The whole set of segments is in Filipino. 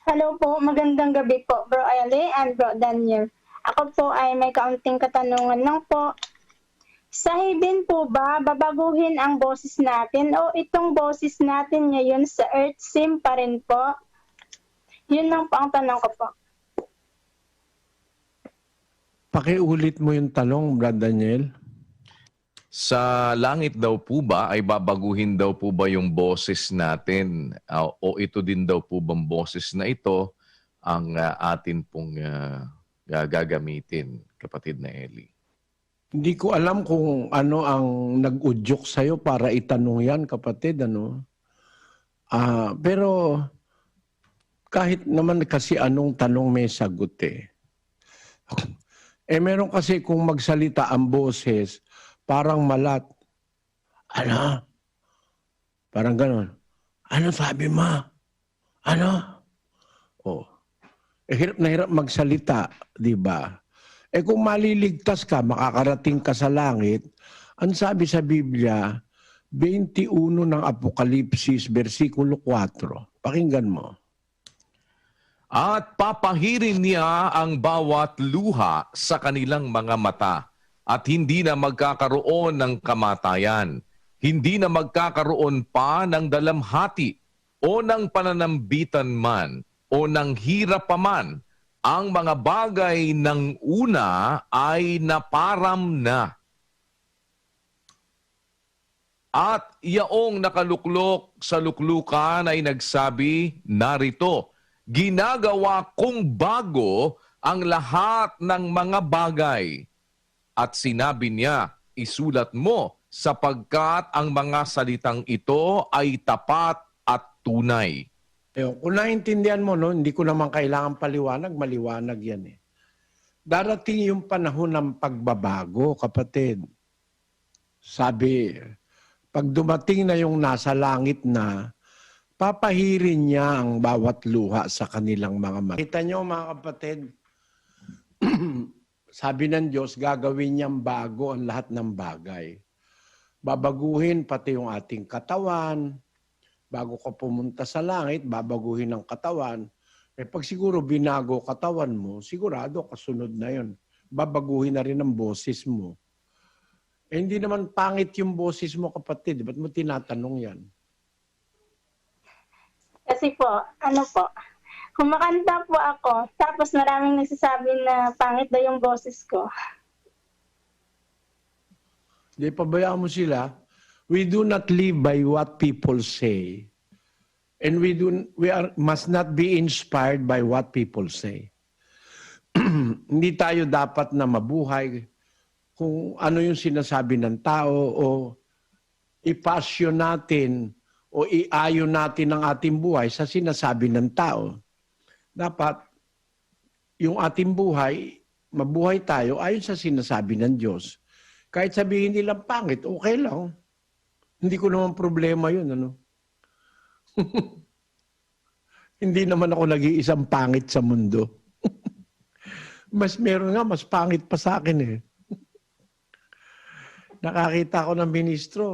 Hello po, magandang gabi po, Bro Eli and Bro Daniel. Ako po ay may kaunting katanungan lang po. Sa Heaven po ba, babaguhin ang boses natin o itong boses natin ngayon sa Earth same pa rin po? Yun lang po ang tanong ko po. Pakiulit mo yung tanong, Brad Daniel. Sa langit daw po ba ay babaguhin daw po ba yung boses natin? O ito din daw po bang boses na ito ang atin pong gagamitin, kapatid na Eli? Hindi ko alam kung ano ang nag-udyok sa'yo para itanong yan, kapatid. Pero kahit naman kasi anong tanong may sagot eh. Meron kasi kung magsalita ang boses, parang malat. Ano? Parang ganon. Ano sabi mo? Ano? Oh. Hirap na hirap magsalita, di ba? Kung maliligtas ka, makakarating ka sa langit, ang sabi sa Biblia, 21 ng Apokalipsis, versikulo 4. Pakinggan mo. At papahirin niya ang bawat luha sa kanilang mga mata at hindi na magkakaroon ng kamatayan, hindi na magkakaroon pa ng dalamhati o ng pananambitan man o ng hirap pa man. Ang mga bagay ng una ay naparam na. At yaong nakaluklok sa luklukan ay nagsabi, narito, ginagawa kong bago ang lahat ng mga bagay. At sinabi niya, isulat mo sapagkat ang mga salitang ito ay tapat at tunay. Kung naintindihan mo, no, hindi ko naman kailangan paliwanag, maliwanag yan eh. Darating yung panahon ng pagbabago, kapatid. Sabi, pag dumating na yung nasa langit na, papahirin niya ang bawat luha sa kanilang mga mata. Kita nyo mga kapatid, sabi ng Diyos, gagawin niyang bago ang lahat ng bagay. Babaguhin pati yung ating katawan. Bago ka pumunta sa langit, babaguhin ang katawan. Pag siguro binago katawan mo, sigurado kasunod na yun. Babaguhin na rin ang boses mo. Hindi naman pangit yung boses mo, kapatid. Ba't mo tinatanong yan? Kasi po, kumakanta po ako, tapos maraming nagsasabi na pangit daw yung boses ko. Hindi, pabayaan mo sila. We do not live by what people say. And must not be inspired by what people say. Hindi tayo dapat na mabuhay kung ano yung sinasabi ng tao o ipasyon natin o iayon natin ang ating buhay sa sinasabi ng tao. Dapat yung ating buhay, mabuhay tayo ayon sa sinasabi ng Diyos. Kahit sabihin nilang pangit, okay lang. Hindi ko naman problema yun, Hindi naman ako nag-iisang pangit sa mundo. Meron nga, mas pangit pa sa akin eh. Nakakita ko ng ministro,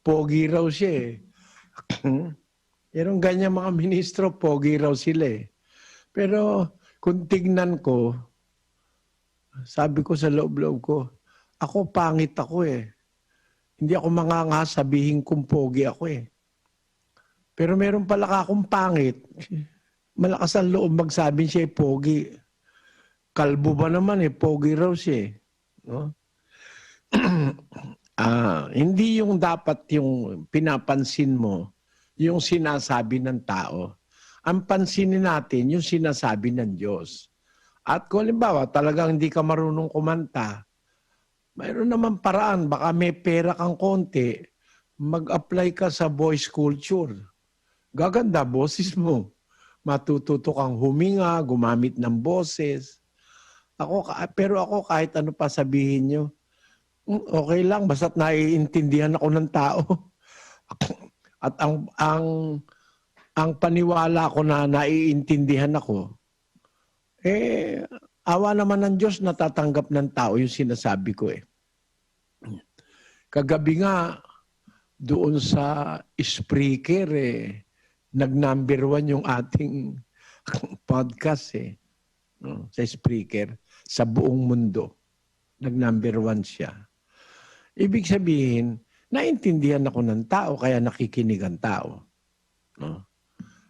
pogi raw siya eh. Merong ganyan mga ministro, pogi raw sila eh. Pero kung tignan ko, sabi ko sa loob-loob ko, ako pangit ako eh. Hindi ako manganga sabihin kung pogi ako eh. Pero meron pala akong pangit. Malakas ang loob magsabi siya pogi. Kalbo ba naman eh, pogi raw siya eh. No? Hindi yung dapat yung pinapansin mo, yung sinasabi ng tao. Ang pansinin natin yung sinasabi ng Diyos. At kung halimbawa talagang hindi ka marunong kumanta, mayroon naman paraan, baka may pera kang konti, mag-apply ka sa voice culture. Gaganda boses mo. Matututo kang huminga, gumamit ng boses. Pero ako kahit ano pa sabihin nyo, okay lang, basta't naiintindihan ako ng tao. At ang paniwala ko na naiintindihan ako, awa naman ng Diyos, natatanggap ng tao yung sinasabi ko eh. Kagabi nga, doon sa speaker nag-number 1 yung ating podcast eh. No? Sa Spreaker. Sa buong mundo. Nag-number 1 siya. Ibig sabihin, naintindihan ako ng tao, kaya nakikinig ang tao. No?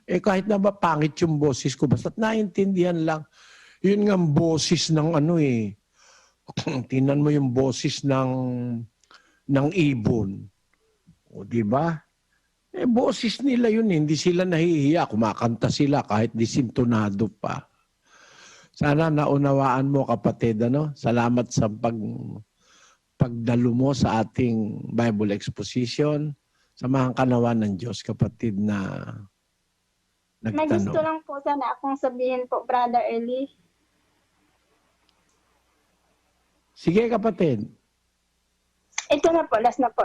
Eh kahit na ba pangit yung boses ko, basta't naintindihan lang. Yun nga ang boses ng ano eh. Tingnan mo yung boses ng ibon. O di ba? Eh boses nila yun, hindi sila nahihiya. Kumakanta sila kahit disintonado pa. Sana naunawaan mo kapatid, ano? Salamat sa pagdalo mo sa ating Bible exposition. Samahan ka nawa ng Diyos, kapatid, na May gusto nagtanong. lang po sana akong sabihin po, Brother Eli. Sige, kapatid. Ito na po, last na po.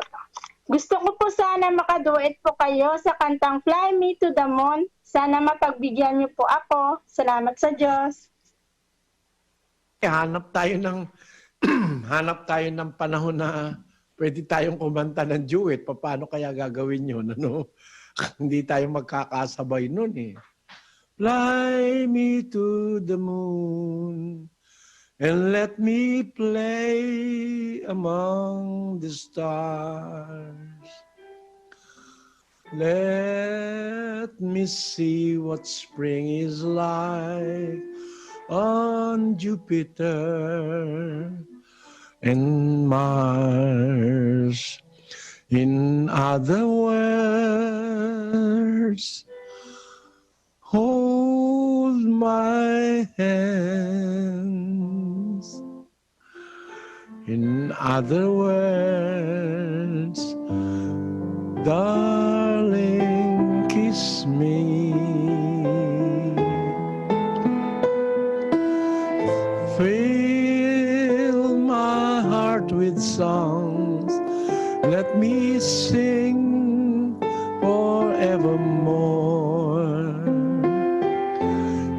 Gusto ko po sana makaduet po kayo sa kantang Fly Me to the Moon. Sana mapagbigyan niyo po ako. Salamat sa Diyos. Hanap tayo ng hanap tayo ng panahon na pwede tayong kumanta ng duet. Paano kaya gagawin yun? Ano? Hindi tayo magkakasabay nun eh. Fly me to the moon and let me play among the stars. Let me see what spring is like on Jupiter and Mars. In other words, hold my hands. In other words, darling, kiss me. Fill my heart with songs. Let me sing forevermore.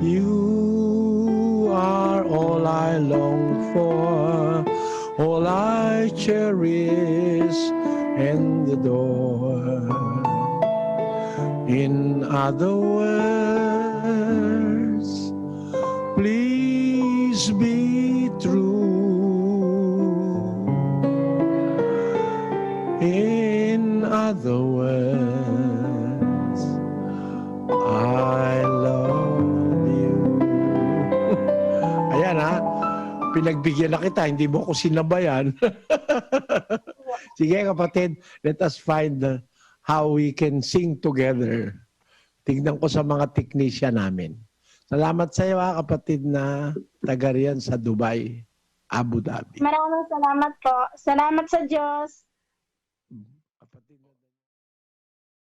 You are all I long for, all I cherish and adore. In other words, please be true. In other words, I love you. Ayan ha, pinagbigyan na kita, hindi mo ko sinabayan. Sige kapatid, let us find how we can sing together. Tignan ko sa mga technician namin. Salamat sa iyo kapatid na taga riyan sa Dubai, Abu Dhabi. Maraming salamat po. Salamat sa Diyos.